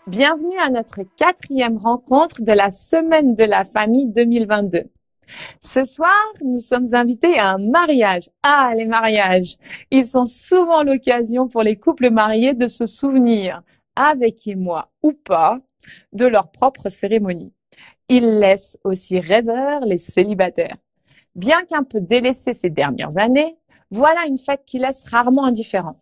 Bienvenue à notre 4e rencontre de la Semaine de la Famille 2022. Ce soir, nous sommes invités à un mariage. Ah, les mariages! Ils sont souvent l'occasion pour les couples mariés de se souvenir, avec émoi ou pas, de leur propre cérémonie. Ils laissent aussi rêveurs les célibataires. Bien qu'un peu délaissée ces dernières années, voilà une fête qui laisse rarement indifférent.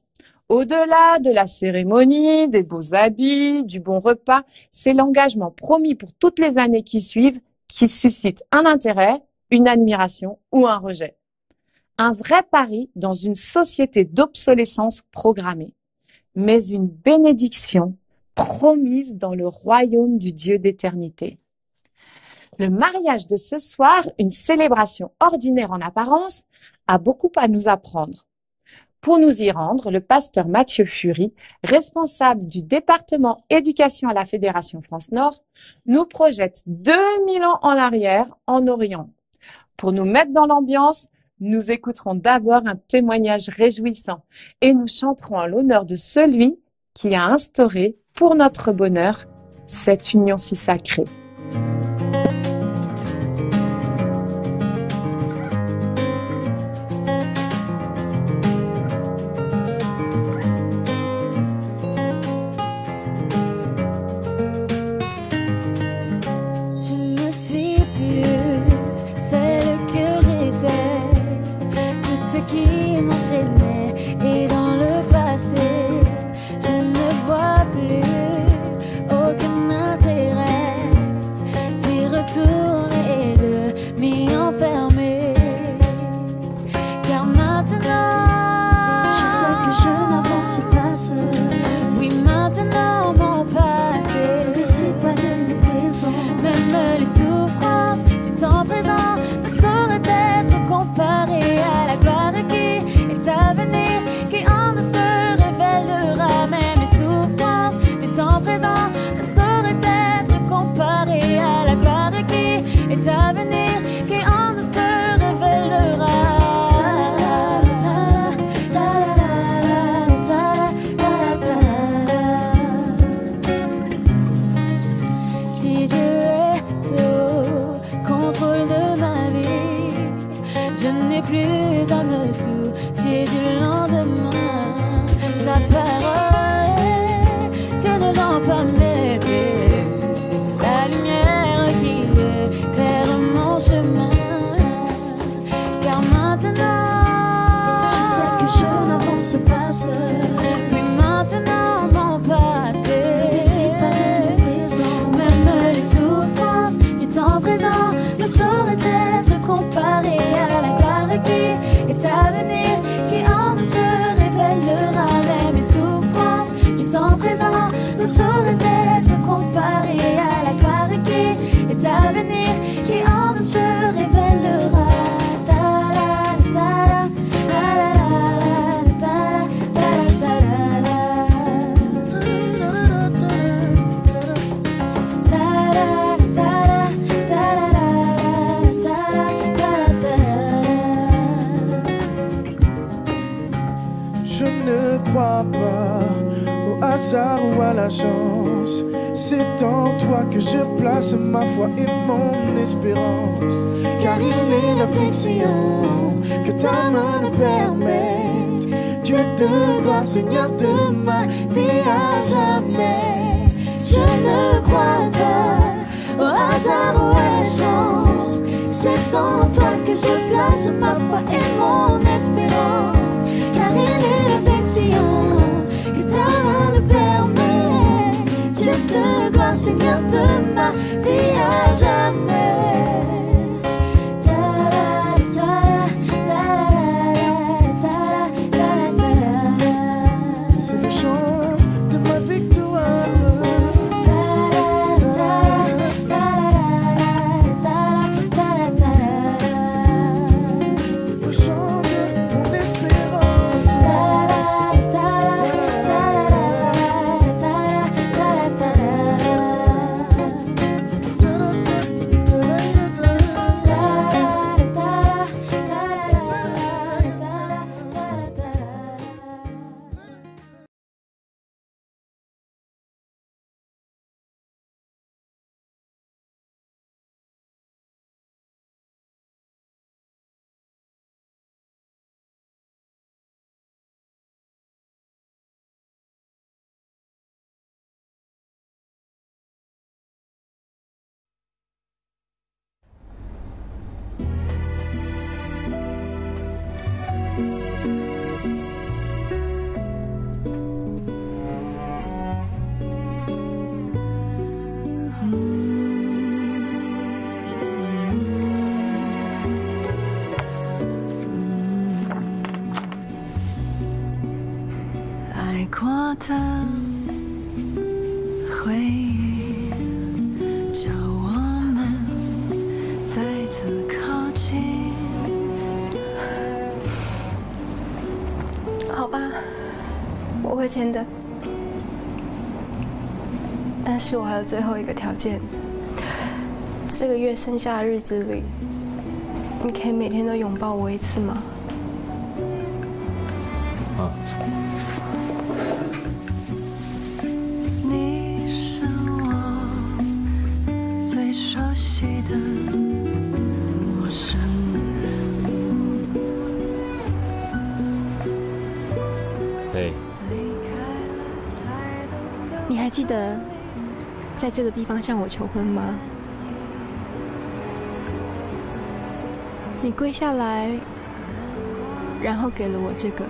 Au-delà de la cérémonie, des beaux habits, du bon repas, c'est l'engagement promis pour toutes les années qui suivent qui suscite un intérêt, une admiration ou un rejet. Un vrai pari dans une société d'obsolescence programmée, mais une bénédiction promise dans le royaume du Dieu d'éternité. Le mariage de ce soir, une célébration ordinaire en apparence, a beaucoup à nous apprendre. Pour nous y rendre, le pasteur Mathieu Fury, responsable du département éducation à la Fédération France-Nord, nous projette 2000 ans en arrière, en Orient. Pour nous mettre dans l'ambiance, nous écouterons d'abord un témoignage réjouissant et nous chanterons en l'honneur de celui qui a instauré, pour notre bonheur, cette union si sacrée. Et dans le passé, je ne vois plus aucun intérêt d'y retourner et de m'y enfermer. Car maintenant, je sais que je n'avance pas seul. Oui, maintenant mon passé ne dissipe pas de le présent. Même les souffrances du temps présent ne sauraient être comparées à la gloire qui est à venir, qui en nous se révélera. Même les souffrances du temps présent ne sauraient être comparées à la gloire qui est à venir, qui en nous se révélera. Si Dieu est au contrôle de ma vie, je n'ai plus à me soucier du lendemain. Sa parole, Dieu ne l'en pas m'aider. La lumière qui éclaire mon chemin. Car maintenant, je sais que je n'avance pas seul. Puis maintenant mon passé même les souffrances du temps présent ne sauraient être comparées à la gloire qui est à venir, qui en nous se révélera. Même les souffrances du temps présent ne sauraient être comparées à la gloire qui est à venir, qui en nous se révélera. Je ne crois pas au hasard ou à la chance. C'est en toi que je place ma foi et mon espérance. Car il est l'affliction que ta main nous permette. Dieu de gloire, Seigneur de ma vie à jamais. Je ne crois pas au hasard ou à la chance. C'est en toi que je place ma foi et mon espérance. Car il est l'affection que ta main nous permet. Dieu de gloire, Seigneur de ma vie à jamais. C'est le chant de ma victoire. Le chant de mon espérance. 签的，但是我还有最后一个条件。这个月剩下的日子里，你可以每天都拥抱我一次吗？啊。你是我最熟悉的陌生人。嘿，你还记得在这个地方向我求婚吗？你跪下来，然后给了我这个。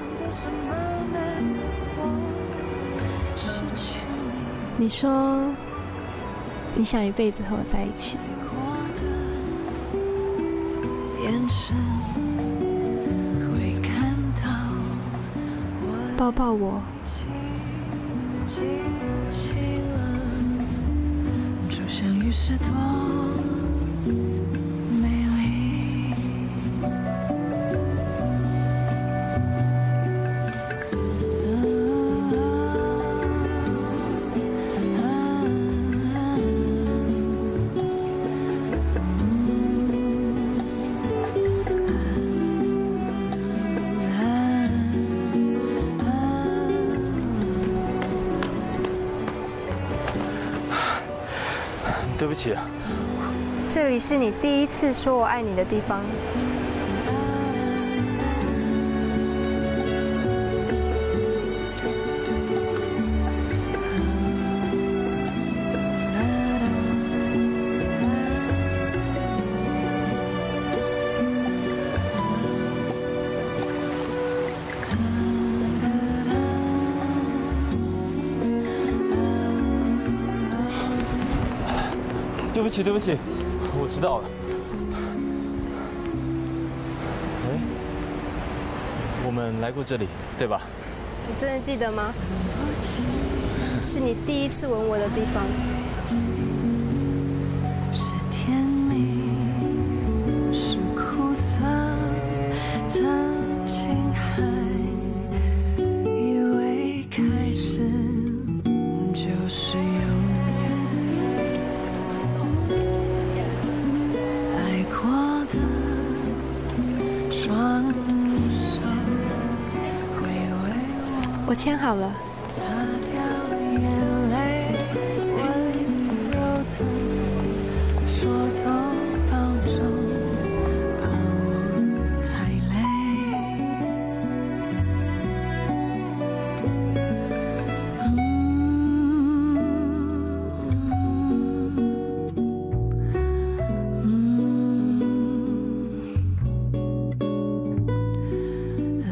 你说你想一辈子和我在一起。抱抱我。就像雨是多美丽。对不起。这里是你第一次说我爱你的地方。对不起，对不起，我知道了。哎，我们来过这里，对吧？你真的记得吗？是你第一次吻我的地方。是甜蜜，是苦涩，曾经还以为开始就是永远。爱过的双手会为我签好了。擦掉眼泪，温柔的说多保重，怕我太累。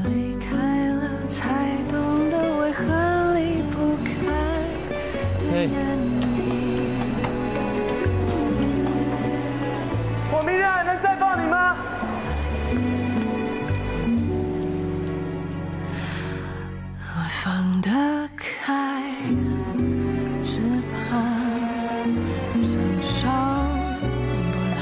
离开了才懂得为何离不开的原因。我明天还能再抱你吗？我放得开，只怕承受不来。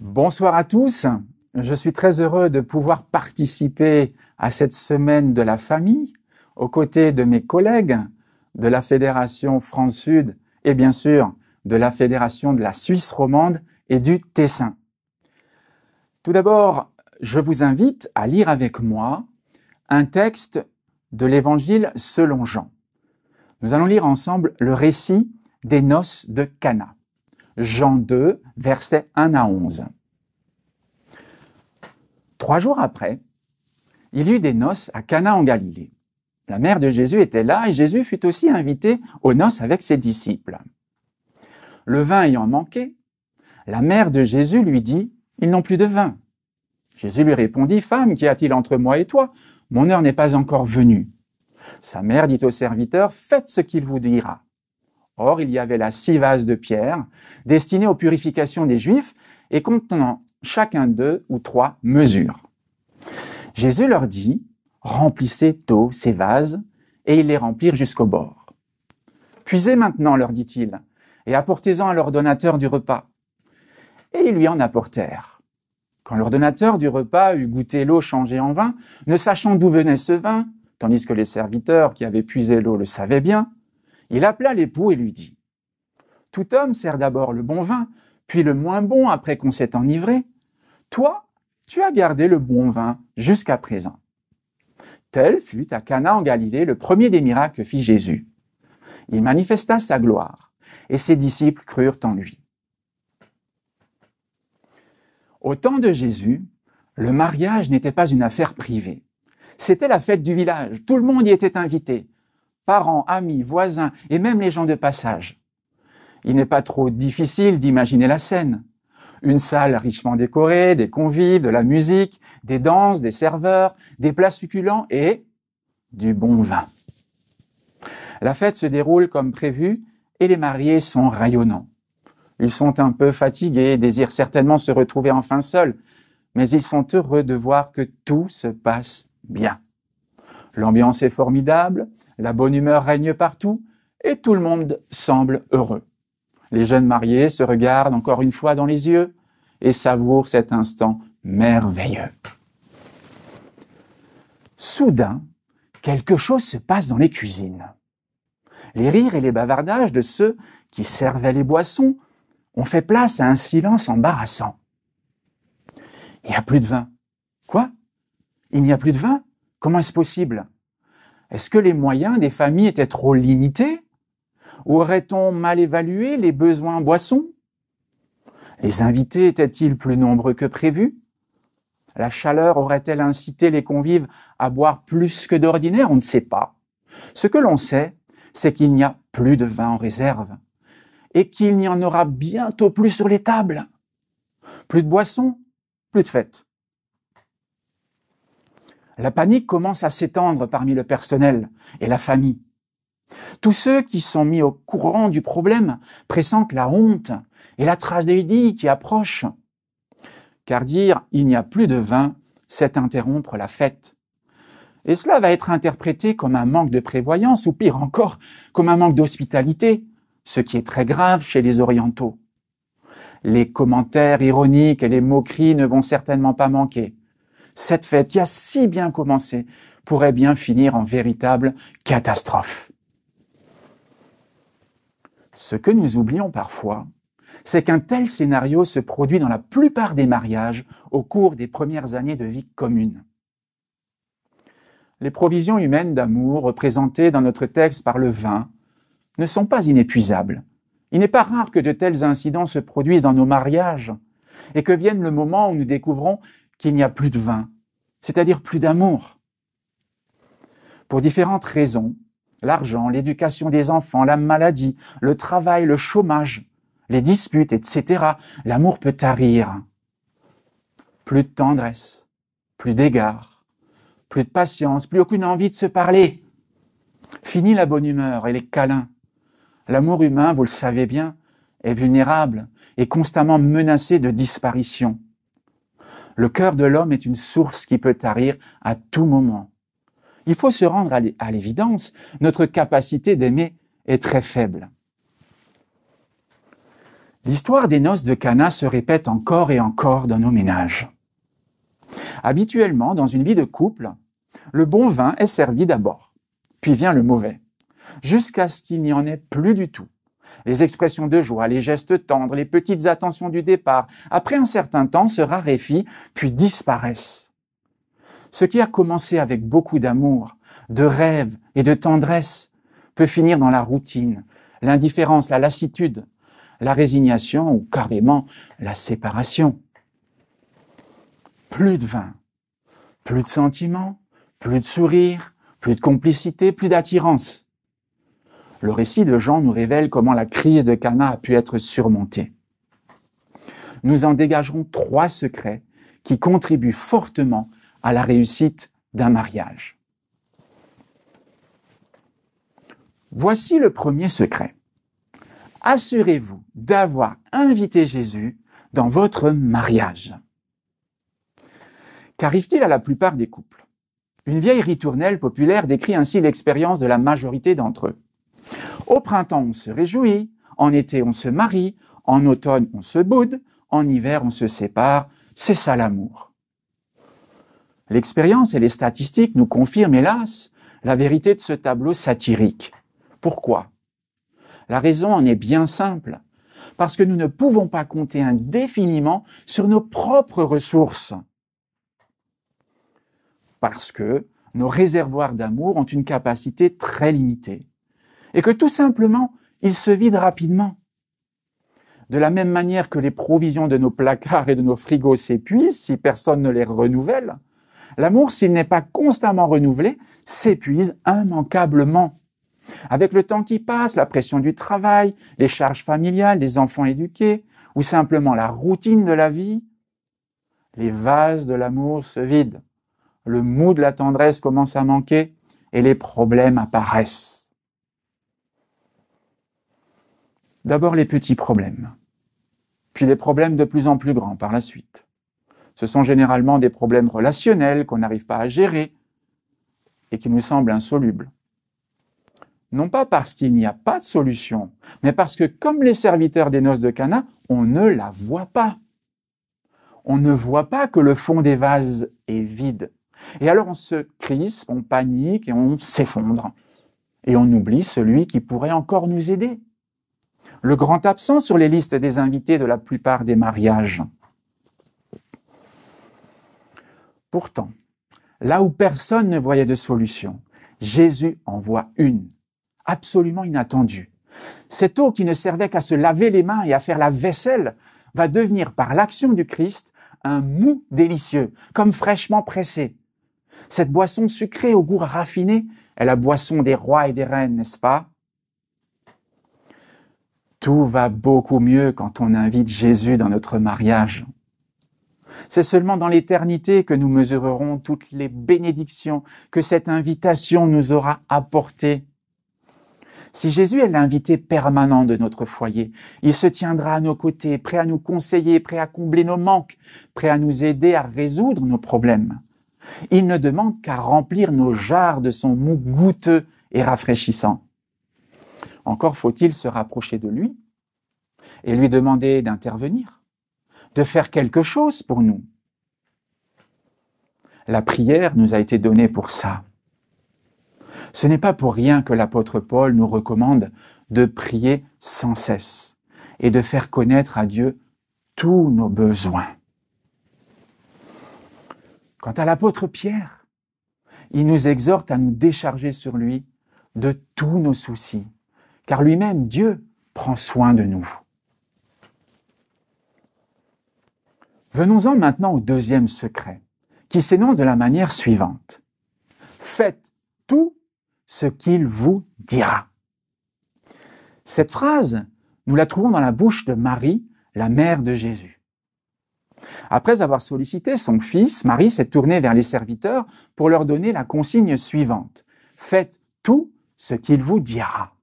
Bonsoir à tous, je suis très heureux de pouvoir participer à cette semaine de la famille aux côtés de mes collègues de la Fédération France-Sud et bien sûr de la Fédération de la Suisse romande et du Tessin. Tout d'abord, je vous invite à lire avec moi un texte de l'Évangile selon Jean. Nous allons lire ensemble le récit des noces de Cana. Jean 2, versets 1 à 11. 3 jours après, il y eut des noces à Cana en Galilée. La mère de Jésus était là et Jésus fut aussi invité aux noces avec ses disciples. Le vin ayant manqué, la mère de Jésus lui dit « Ils n'ont plus de vin. » Jésus lui répondit « Femme, qu'y a-t-il entre moi et toi? Mon heure n'est pas encore venue. » Sa mère dit au serviteur « Faites ce qu'il vous dira. » Or, il y avait là 6 vases de pierre, destinés aux purifications des Juifs et contenant chacun 2 ou 3 mesures. Jésus leur dit « Remplissez d'eau ces vases » et ils les remplirent jusqu'au bord. Puisez maintenant, leur dit-il, et apportez-en à l'ordonnateur du repas. Et ils lui en apportèrent. Quand l'ordonnateur du repas eut goûté l'eau changée en vin, ne sachant d'où venait ce vin, tandis que les serviteurs qui avaient puisé l'eau le savaient bien, il appela l'époux et lui dit « Tout homme sert d'abord le bon vin, puis le moins bon après qu'on s'est enivré. Toi, tu as gardé le bon vin jusqu'à présent. » Tel fut à Cana en Galilée le premier des miracles que fit Jésus. Il manifesta sa gloire, et ses disciples crurent en lui. Au temps de Jésus, le mariage n'était pas une affaire privée. C'était la fête du village, tout le monde y était invité. Parents, amis, voisins et même les gens de passage. Il n'est pas trop difficile d'imaginer la scène. Une salle richement décorée, des convives, de la musique, des danses, des serveurs, des plats succulents et du bon vin. La fête se déroule comme prévu et les mariés sont rayonnants. Ils sont un peu fatigués, désirent certainement se retrouver enfin seuls, mais ils sont heureux de voir que tout se passe bien. L'ambiance est formidable, la bonne humeur règne partout et tout le monde semble heureux. Les jeunes mariés se regardent encore une fois dans les yeux et savourent cet instant merveilleux. Soudain, quelque chose se passe dans les cuisines. Les rires et les bavardages de ceux qui servaient les boissons ont fait place à un silence embarrassant. Il n'y a plus de vin. Quoi? Il n'y a plus de vin? Comment est-ce possible? Est-ce que les moyens des familles étaient trop limités? Ou aurait-on mal évalué les besoins en boissons? Les invités étaient-ils plus nombreux que prévu? La chaleur aurait-elle incité les convives à boire plus que d'ordinaire? On ne sait pas. Ce que l'on sait, c'est qu'il n'y a plus de vin en réserve et qu'il n'y en aura bientôt plus sur les tables. Plus de boissons, plus de fêtes. La panique commence à s'étendre parmi le personnel et la famille. Tous ceux qui sont mis au courant du problème pressentent la honte et la tragédie qui approche. Car dire « il n'y a plus de vin », c'est interrompre la fête. Et cela va être interprété comme un manque de prévoyance ou pire encore, comme un manque d'hospitalité, ce qui est très grave chez les orientaux. Les commentaires ironiques et les moqueries ne vont certainement pas manquer. Cette fête qui a si bien commencé pourrait bien finir en véritable catastrophe. Ce que nous oublions parfois, c'est qu'un tel scénario se produit dans la plupart des mariages au cours des premières années de vie commune. Les provisions humaines d'amour représentées dans notre texte par le vin ne sont pas inépuisables. Il n'est pas rare que de tels incidents se produisent dans nos mariages et que vienne le moment où nous découvrons qu'il n'y a plus de vin, c'est-à-dire plus d'amour. Pour différentes raisons, l'argent, l'éducation des enfants, la maladie, le travail, le chômage, les disputes, etc., l'amour peut tarir. Plus de tendresse, plus d'égard, plus de patience, plus aucune envie de se parler. Fini la bonne humeur et les câlins. L'amour humain, vous le savez bien, est vulnérable et constamment menacé de disparition. Le cœur de l'homme est une source qui peut tarir à tout moment. Il faut se rendre à l'évidence, notre capacité d'aimer est très faible. L'histoire des noces de Cana se répète encore et encore dans nos ménages. Habituellement, dans une vie de couple, le bon vin est servi d'abord, puis vient le mauvais, jusqu'à ce qu'il n'y en ait plus du tout. Les expressions de joie, les gestes tendres, les petites attentions du départ, après un certain temps, se raréfient, puis disparaissent. Ce qui a commencé avec beaucoup d'amour, de rêve et de tendresse peut finir dans la routine, l'indifférence, la lassitude, la résignation ou carrément la séparation. Plus de vin, plus de sentiments, plus de sourires, plus de complicité, plus d'attirance. Le récit de Jean nous révèle comment la crise de Cana a pu être surmontée. Nous en dégagerons 3 secrets qui contribuent fortement à la réussite d'un mariage. Voici le premier secret. Assurez-vous d'avoir invité Jésus dans votre mariage. Qu'arrive-t-il à la plupart des couples? Une vieille ritournelle populaire décrit ainsi l'expérience de la majorité d'entre eux. Au printemps, on se réjouit, en été, on se marie, en automne, on se boude, en hiver, on se sépare. C'est ça l'amour. L'expérience et les statistiques nous confirment, hélas, la vérité de ce tableau satirique. Pourquoi? La raison en est bien simple. Parce que nous ne pouvons pas compter indéfiniment sur nos propres ressources. Parce que nos réservoirs d'amour ont une capacité très limitée. Et que tout simplement, ils se vident rapidement. De la même manière que les provisions de nos placards et de nos frigos s'épuisent si personne ne les renouvelle, l'amour, s'il n'est pas constamment renouvelé, s'épuise immanquablement. Avec le temps qui passe, la pression du travail, les charges familiales, les enfants éduqués, ou simplement la routine de la vie, les vases de l'amour se vident. Le mou de la tendresse commence à manquer et les problèmes apparaissent. D'abord les petits problèmes, puis les problèmes de plus en plus grands par la suite. Ce sont généralement des problèmes relationnels qu'on n'arrive pas à gérer et qui nous semblent insolubles. Non pas parce qu'il n'y a pas de solution, mais parce que, comme les serviteurs des noces de Cana, on ne la voit pas. On ne voit pas que le fond des vases est vide. Et alors on se crispe, on panique et on s'effondre. Et on oublie celui qui pourrait encore nous aider. Le grand absent sur les listes des invités de la plupart des mariages. Pourtant, là où personne ne voyait de solution, Jésus en voit une. Absolument inattendue. Cette eau qui ne servait qu'à se laver les mains et à faire la vaisselle va devenir par l'action du Christ un mou délicieux, comme fraîchement pressé. Cette boisson sucrée au goût raffiné est la boisson des rois et des reines, n'est-ce pas? Tout va beaucoup mieux quand on invite Jésus dans notre mariage. C'est seulement dans l'éternité que nous mesurerons toutes les bénédictions que cette invitation nous aura apportées. Si Jésus est l'invité permanent de notre foyer, il se tiendra à nos côtés, prêt à nous conseiller, prêt à combler nos manques, prêt à nous aider à résoudre nos problèmes. Il ne demande qu'à remplir nos jarres de son mou goûteux et rafraîchissant. Encore faut-il se rapprocher de lui et lui demander d'intervenir, de faire quelque chose pour nous. La prière nous a été donnée pour ça. Ce n'est pas pour rien que l'apôtre Paul nous recommande de prier sans cesse et de faire connaître à Dieu tous nos besoins. Quant à l'apôtre Pierre, il nous exhorte à nous décharger sur lui de tous nos soucis, car lui-même, Dieu, prend soin de nous. Venons-en maintenant au deuxième secret, qui s'énonce de la manière suivante. Faites tout ce qu'il vous dira. Cette phrase, nous la trouvons dans la bouche de Marie, la mère de Jésus. Après avoir sollicité son fils, Marie s'est tournée vers les serviteurs pour leur donner la consigne suivante. Faites tout ce qu'il vous dira.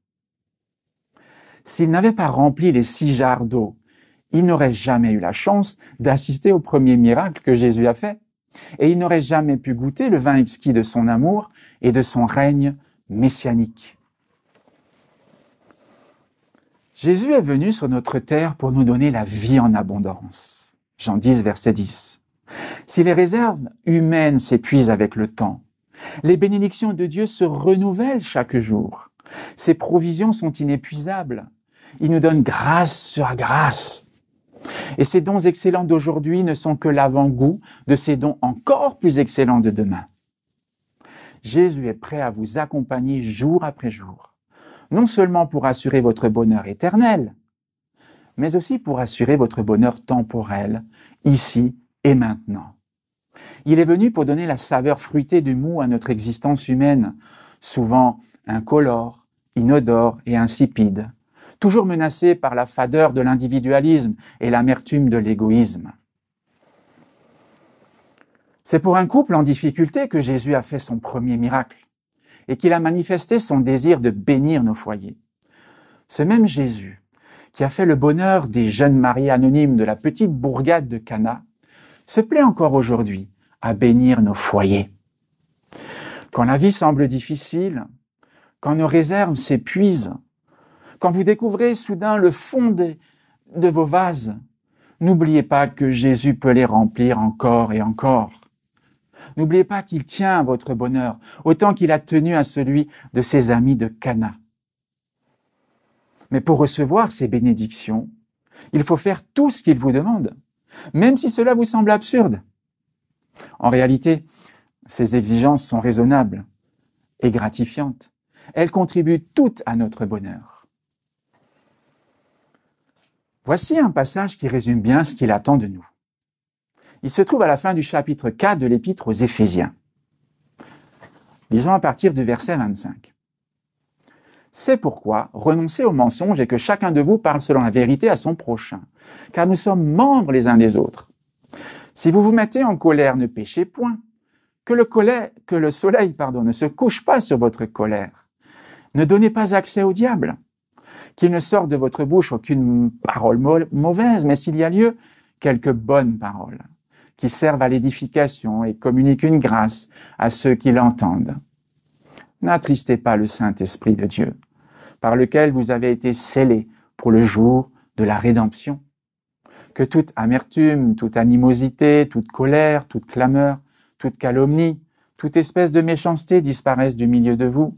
S'il n'avait pas rempli les 6 jarres d'eau, il n'aurait jamais eu la chance d'assister au premier miracle que Jésus a fait. Et il n'aurait jamais pu goûter le vin exquis de son amour et de son règne messianique. Jésus est venu sur notre terre pour nous donner la vie en abondance. Jean 10, verset 10. Si les réserves humaines s'épuisent avec le temps, les bénédictions de Dieu se renouvellent chaque jour. Ses provisions sont inépuisables. Il nous donne grâce sur grâce. Et ces dons excellents d'aujourd'hui ne sont que l'avant-goût de ces dons encore plus excellents de demain. Jésus est prêt à vous accompagner jour après jour, non seulement pour assurer votre bonheur éternel, mais aussi pour assurer votre bonheur temporel, ici et maintenant. Il est venu pour donner la saveur fruitée du mou à notre existence humaine, souvent incolore, inodore et insipide, toujours menacée par la fadeur de l'individualisme et l'amertume de l'égoïsme. C'est pour un couple en difficulté que Jésus a fait son premier miracle et qu'il a manifesté son désir de bénir nos foyers. Ce même Jésus, qui a fait le bonheur des jeunes mariés anonymes de la petite bourgade de Cana, se plaît encore aujourd'hui à bénir nos foyers. Quand la vie semble difficile, quand nos réserves s'épuisent, quand vous découvrez soudain le fond de vos vases, n'oubliez pas que Jésus peut les remplir encore et encore. N'oubliez pas qu'il tient à votre bonheur, autant qu'il a tenu à celui de ses amis de Cana. Mais pour recevoir ces bénédictions, il faut faire tout ce qu'il vous demande, même si cela vous semble absurde. En réalité, ces exigences sont raisonnables et gratifiantes. Elles contribuent toutes à notre bonheur. Voici un passage qui résume bien ce qu'il attend de nous. Il se trouve à la fin du chapitre 4 de l'Épître aux Éphésiens. Lisons à partir du verset 25. « C'est pourquoi renoncez au mensonge et que chacun de vous parle selon la vérité à son prochain, car nous sommes membres les uns des autres. Si vous vous mettez en colère, ne péchez point, que le soleil ne se couche pas sur votre colère. Ne donnez pas accès au diable, qu'il ne sorte de votre bouche aucune parole mauvaise, mais s'il y a lieu, quelques bonnes paroles, qui servent à l'édification et communiquent une grâce à ceux qui l'entendent. N'attristez pas le Saint-Esprit de Dieu, par lequel vous avez été scellés pour le jour de la rédemption. Que toute amertume, toute animosité, toute colère, toute clameur, toute calomnie, toute espèce de méchanceté disparaissent du milieu de vous.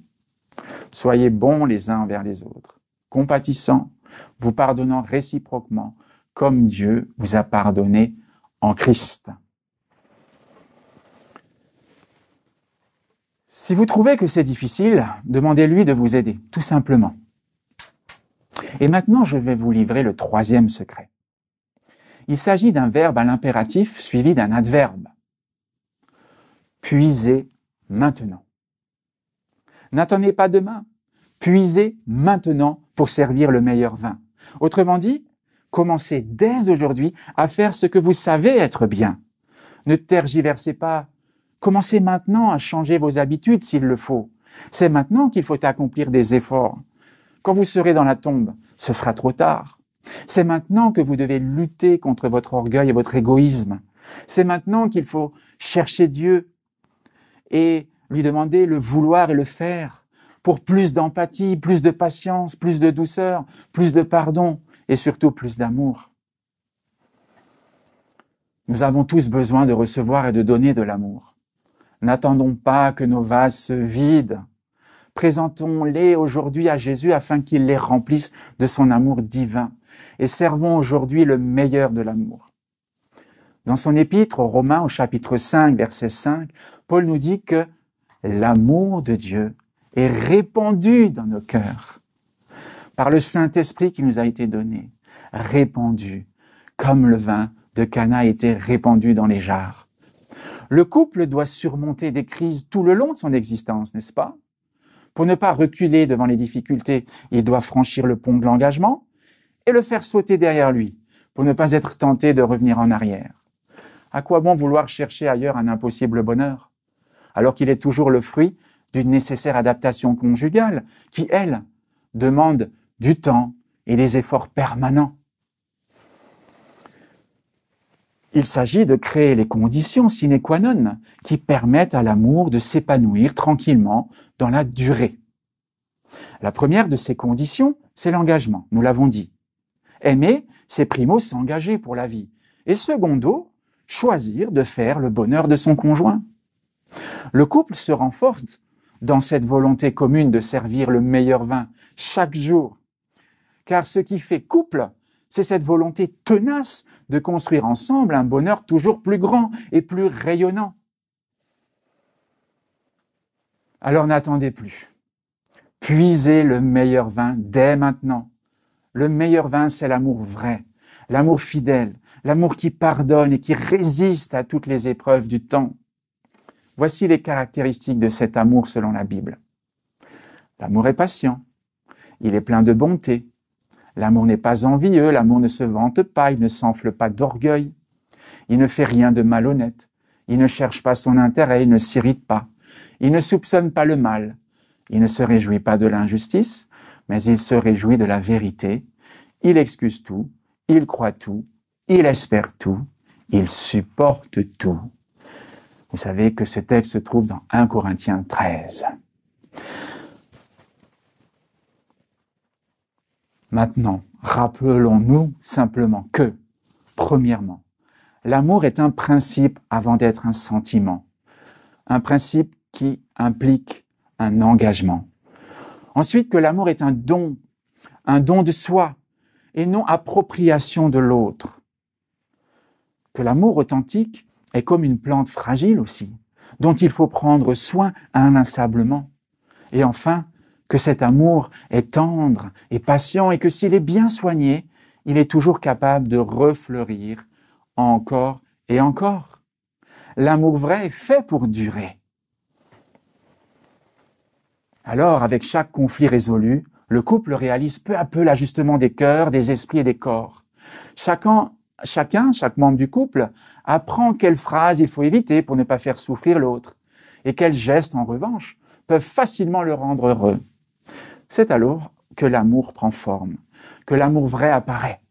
Soyez bons les uns envers les autres, compatissants, vous pardonnant réciproquement, comme Dieu vous a pardonné en Christ. » Si vous trouvez que c'est difficile, demandez-lui de vous aider, tout simplement. Et maintenant, je vais vous livrer le troisième secret. Il s'agit d'un verbe à l'impératif suivi d'un adverbe. Puisez maintenant. N'attendez pas demain. Puisez maintenant pour servir le meilleur vin. Autrement dit, commencez dès aujourd'hui à faire ce que vous savez être bien. Ne tergiversez pas. Commencez maintenant à changer vos habitudes s'il le faut. C'est maintenant qu'il faut accomplir des efforts. Quand vous serez dans la tombe, ce sera trop tard. C'est maintenant que vous devez lutter contre votre orgueil et votre égoïsme. C'est maintenant qu'il faut chercher Dieu et lui demander le vouloir et le faire pour plus d'empathie, plus de patience, plus de douceur, plus de pardon et surtout plus d'amour. Nous avons tous besoin de recevoir et de donner de l'amour. N'attendons pas que nos vases se vident. Présentons-les aujourd'hui à Jésus afin qu'il les remplisse de son amour divin. Et servons aujourd'hui le meilleur de l'amour. Dans son épître aux Romains, au chapitre 5, verset 5, Paul nous dit que l'amour de Dieu est répandu dans nos cœurs par le Saint-Esprit qui nous a été donné, répandu comme le vin de Cana a été répandu dans les jarres. Le couple doit surmonter des crises tout le long de son existence, n'est-ce pas? Pour ne pas reculer devant les difficultés, il doit franchir le pont de l'engagement et le faire sauter derrière lui, pour ne pas être tenté de revenir en arrière. À quoi bon vouloir chercher ailleurs un impossible bonheur, alors qu'il est toujours le fruit d'une nécessaire adaptation conjugale, qui, elle, demande du temps et des efforts permanents. Il s'agit de créer les conditions sine qua non qui permettent à l'amour de s'épanouir tranquillement dans la durée. La première de ces conditions, c'est l'engagement, nous l'avons dit. Aimer, c'est primo s'engager pour la vie. Et secondo, choisir de faire le bonheur de son conjoint. Le couple se renforce dans cette volonté commune de servir le meilleur vin chaque jour. Car ce qui fait couple, c'est cette volonté tenace de construire ensemble un bonheur toujours plus grand et plus rayonnant. Alors n'attendez plus. Puisez le meilleur vin dès maintenant. Le meilleur vin, c'est l'amour vrai, l'amour fidèle, l'amour qui pardonne et qui résiste à toutes les épreuves du temps. Voici les caractéristiques de cet amour selon la Bible. L'amour est patient, il est plein de bonté. L'amour n'est pas envieux, l'amour ne se vante pas, il ne s'enfle pas d'orgueil. Il ne fait rien de malhonnête, il ne cherche pas son intérêt, il ne s'irrite pas. Il ne soupçonne pas le mal, il ne se réjouit pas de l'injustice, mais il se réjouit de la vérité. Il excuse tout, il croit tout, il espère tout, il supporte tout. Vous savez que ce texte se trouve dans 1 Corinthiens 13. Maintenant, rappelons-nous simplement que, premièrement, l'amour est un principe avant d'être un sentiment. Un principe qui implique un engagement. Ensuite, que l'amour est un don de soi, et non appropriation de l'autre. Que l'amour authentique est comme une plante fragile aussi, dont il faut prendre soin inlassablement. Et enfin, que cet amour est tendre et patient et que s'il est bien soigné, il est toujours capable de refleurir encore et encore. L'amour vrai est fait pour durer. Alors, avec chaque conflit résolu, le couple réalise peu à peu l'ajustement des cœurs, des esprits et des corps. Chaque membre du couple, apprend quelles phrases il faut éviter pour ne pas faire souffrir l'autre et quels gestes, en revanche, peuvent facilement le rendre heureux. C'est alors que l'amour prend forme, que l'amour vrai apparaît.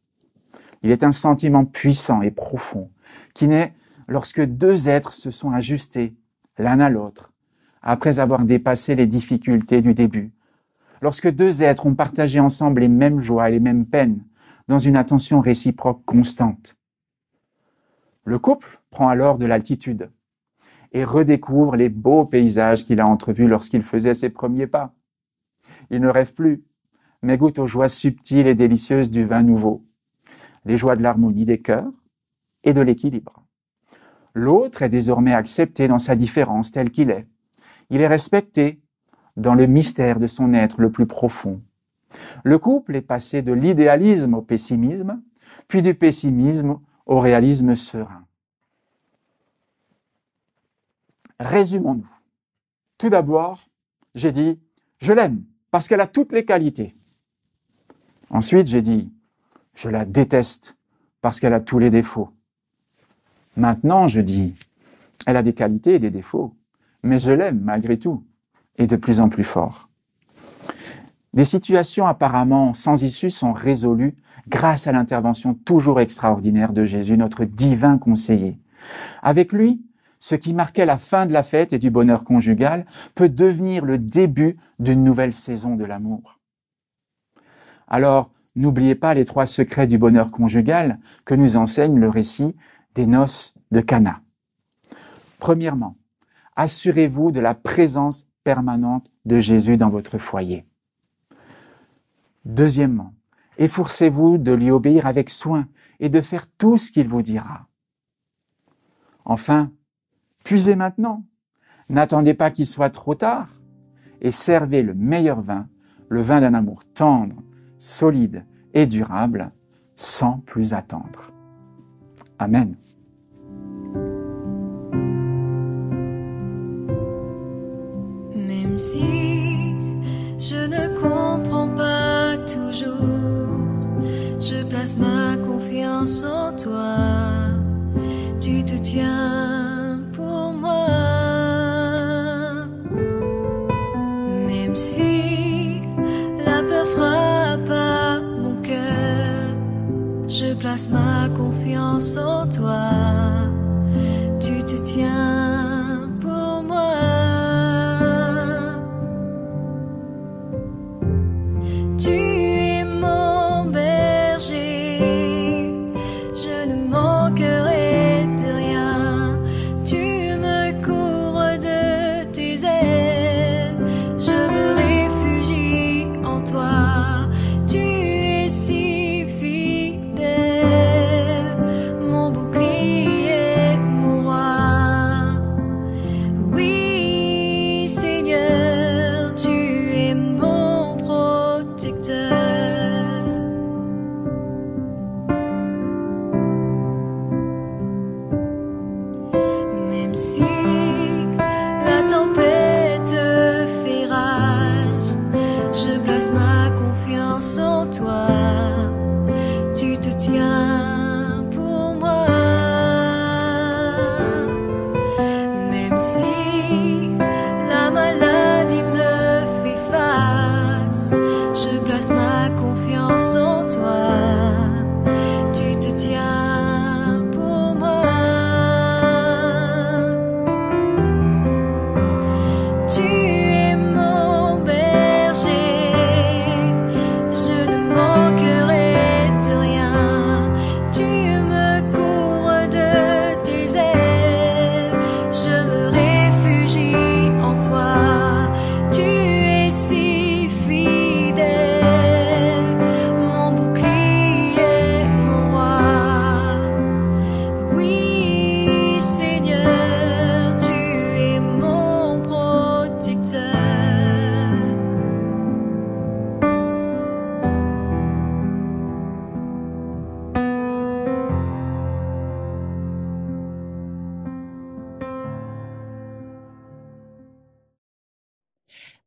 Il est un sentiment puissant et profond qui naît lorsque deux êtres se sont ajustés l'un à l'autre après avoir dépassé les difficultés du début. Lorsque deux êtres ont partagé ensemble les mêmes joies et les mêmes peines dans une attention réciproque constante. Le couple prend alors de l'altitude et redécouvre les beaux paysages qu'il a entrevus lorsqu'il faisait ses premiers pas. Il ne rêve plus, mais goûte aux joies subtiles et délicieuses du vin nouveau, les joies de l'harmonie des cœurs et de l'équilibre. L'autre est désormais accepté dans sa différence telle qu'il est. Il est respecté dans le mystère de son être le plus profond. Le couple est passé de l'idéalisme au pessimisme, puis du pessimisme au réalisme serein. Résumons-nous. Tout d'abord, j'ai dit « je l'aime » parce qu'elle a toutes les qualités. Ensuite, j'ai dit « je la déteste » parce qu'elle a tous les défauts. Maintenant, je dis « elle a des qualités et des défauts, mais je l'aime malgré tout, et de plus en plus fort. » Des situations apparemment sans issue sont résolues grâce à l'intervention toujours extraordinaire de Jésus, notre divin conseiller. Avec lui, ce qui marquait la fin de la fête et du bonheur conjugal peut devenir le début d'une nouvelle saison de l'amour. Alors, n'oubliez pas les 3 secrets du bonheur conjugal que nous enseigne le récit des noces de Cana. Premièrement, assurez-vous de la présence permanente de Jésus dans votre foyer. Deuxièmement, efforcez-vous de lui obéir avec soin et de faire tout ce qu'il vous dira. Enfin, puisez maintenant, n'attendez pas qu'il soit trop tard et servez le meilleur vin, le vin d'un amour tendre, solide et durable, sans plus attendre. Amen. Même si je ne comprends pas toujours, je place ma confiance en toi. Tu te tiens pour moi. Même si la peur frappe à mon cœur, je place ma confiance en toi. Tu te tiens pour moi. Tu es mon berger, je ne manquerai de rien. Tu me couvres de tes ailes, je me réfugie en toi. Tu es si fidèle, mon bouclier, mon roi. Oui, Seigneur, tu es mon protecteur. Même si la tempête fait rage, je place ma confiance en toi. Tu te tiens pour moi. Même si la maladie me fait face, je place ma confiance en toi. Tu te tiens pour moi. Tu es mon berger, je ne manque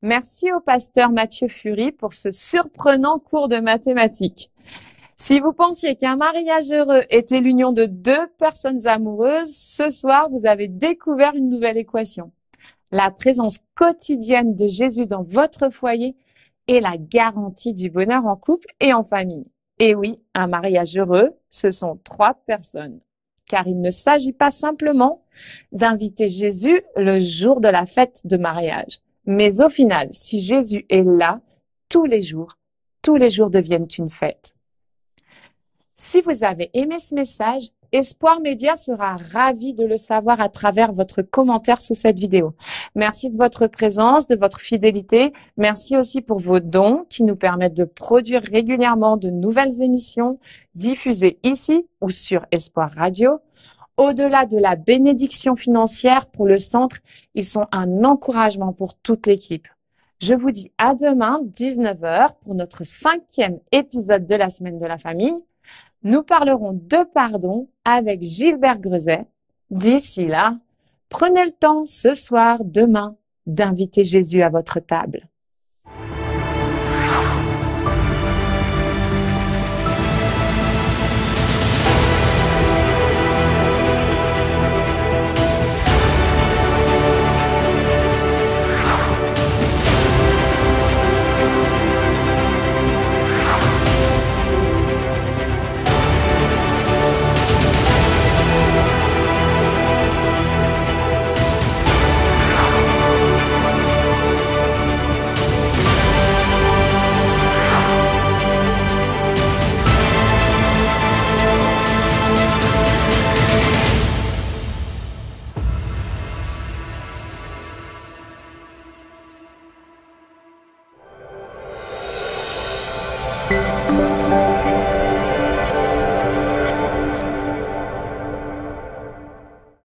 Merci au pasteur Mathieu Fury pour ce surprenant cours de mathématiques. Si vous pensiez qu'un mariage heureux était l'union de deux personnes amoureuses, ce soir, vous avez découvert une nouvelle équation. La présence quotidienne de Jésus dans votre foyer est la garantie du bonheur en couple et en famille. Et oui, un mariage heureux, ce sont 3 personnes. Car il ne s'agit pas simplement d'inviter Jésus le jour de la fête de mariage. Mais au final, si Jésus est là, tous les jours deviennent une fête. Si vous avez aimé ce message, Espoir Média sera ravi de le savoir à travers votre commentaire sous cette vidéo. Merci de votre présence, de votre fidélité. Merci aussi pour vos dons qui nous permettent de produire régulièrement de nouvelles émissions diffusées ici ou sur Espoir Radio. Au-delà de la bénédiction financière pour le centre, ils sont un encouragement pour toute l'équipe. Je vous dis à demain, 19h, pour notre 5e épisode de la Semaine de la Famille. Nous parlerons de pardon avec Gilbert Grezet. D'ici là, prenez le temps ce soir, demain, d'inviter Jésus à votre table.